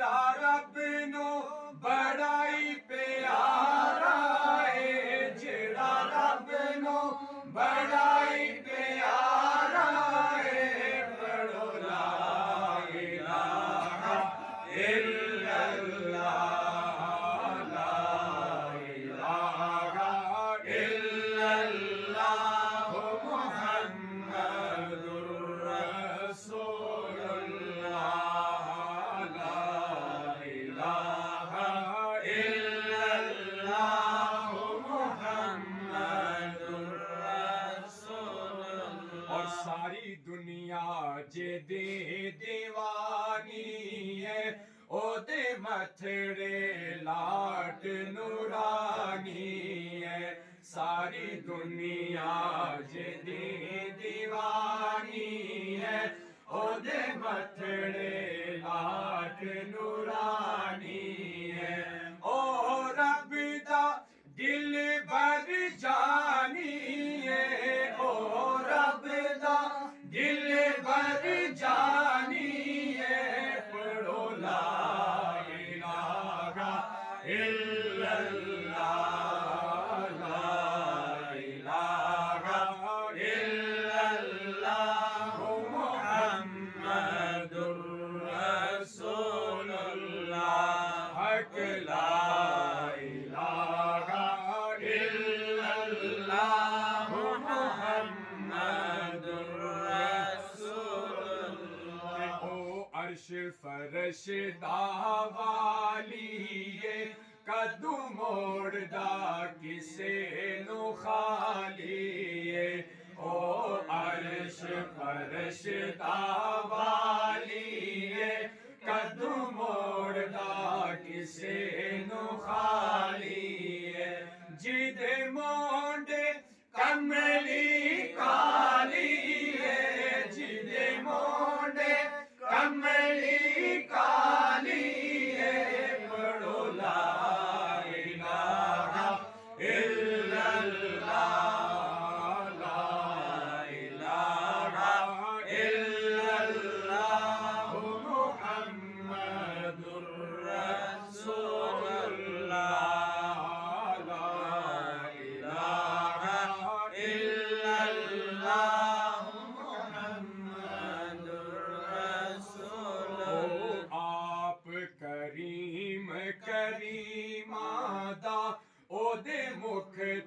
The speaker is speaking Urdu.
جیڑا رب نو بڑا ہی پیارا ہے جیڑا رب نو بڑا ہی پیارا ہے پڑھو لا الہ الا اللہ لا الہ الا اللہ محمد رسول اللہ لا الہ الا اللہ محمد رسول اللہ اور ساری دنیا جے دے دیوانی ہے او دے متھڑے لاٹ نورانی ہے ساری دنیا جے دے دیوانی ہے او دے متھڑے لاٹ نورانی ہے او رب دا دل بر جانی ہے او رب دا دل بر جانی ہے پڑھو لا الہ الا اللہ لا الہ الا اللہ محمد رسول اللہ حق لا الہ الا اللہ محمد رسول اللہ او عرش فرش دا والی کدو موڑ دا کسے نو خالی او عرش فرش دا والی کدو موڑ دا کسے